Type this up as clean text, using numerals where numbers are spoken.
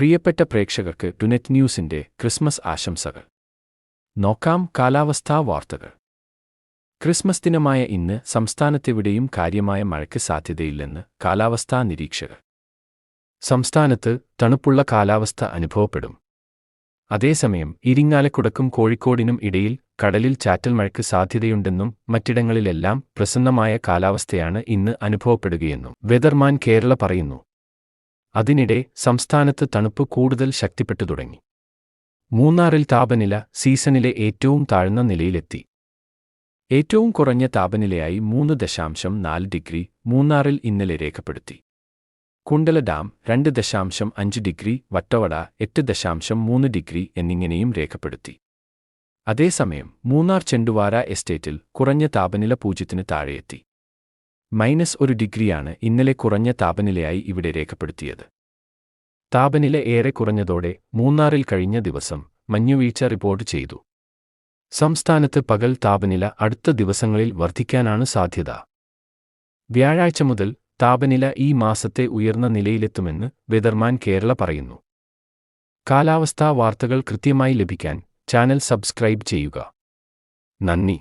പ്രിയപ്പെട്ട പ്രേക്ഷകർക്ക് ടുനെറ്റ് ന്യൂസിന്റെ ക്രിസ്മസ് ആശംസകൾ. നോക്കാം കാലാവസ്ഥാ വാർത്തകൾ. ക്രിസ്മസ് ദിനമായ ഇന്ന് സംസ്ഥാനത്തെവിടെയും കാര്യമായ മഴയ്ക്ക് സാധ്യതയില്ലെന്ന് കാലാവസ്ഥാ നിരീക്ഷകർ. സംസ്ഥാനത്ത് തണുപ്പുള്ള കാലാവസ്ഥ അനുഭവപ്പെടും. അതേസമയം ഇരിങ്ങാലക്കുടക്കും കോഴിക്കോടിനും ഇടയിൽ കടലിൽ ചാറ്റൽ മഴയ്ക്ക് സാധ്യതയുണ്ടെന്നും മറ്റിടങ്ങളിലെല്ലാം പ്രസന്നമായ കാലാവസ്ഥയാണ് ഇന്ന് അനുഭവപ്പെടുകയെന്നും വെതർമാൻ കേരള പറയുന്നു. അതിനിടെ സംസ്ഥാനത്ത് തണുപ്പ് കൂടുതൽ ശക്തിപ്പെട്ടു തുടങ്ങി. മൂന്നാറിൽ താപനില സീസണിലെ ഏറ്റവും താഴ്ന്ന നിലയിലെത്തി. ഏറ്റവും കുറഞ്ഞ താപനിലയായി 3.4 ഡിഗ്രി മൂന്നാറിൽ ഇന്നലെ രേഖപ്പെടുത്തി. Kundala dam 2.5 degree, Vattavada 8.3 degree എന്നിങ്ങനെയും രേഖപ്പെടുത്തി. അതേസമയം മൂന്നാർ ചെണ്ടുവാര എസ്റ്റേറ്റിൽ കുറഞ്ഞ താപനില 0-ന് താഴെയെത്തി. -1 ഡിഗ്രിയാണ് ഇന്നലെ കുറഞ്ഞ താപനിലയായി ഇവിടെ രേഖപ്പെടുത്തിയത്. താപനില ഏറെ കുറഞ്ഞതോടെ മൂന്നാറിൽ കഴിഞ്ഞ ദിവസം മഞ്ഞുവീഴ്ച റിപ്പോർട്ട് ചെയ്തു. സംസ്ഥാനത്ത് പകൽ താപനില അടുത്ത ദിവസങ്ങളിൽ വർദ്ധിക്കാനാണ് സാധ്യത. വ്യാഴാഴ്ച മുതൽ താപനില ഈ മാസത്തെ ഉയർന്ന നിലയിലെത്തുമെന്ന് വെതർമാൻ കേരള പറയുന്നു. കാലാവസ്ഥാ വാർത്തകൾ കൃത്യമായി ലഭിക്കാൻ ചാനൽ സബ്സ്ക്രൈബ് ചെയ്യുക. നന്ദി.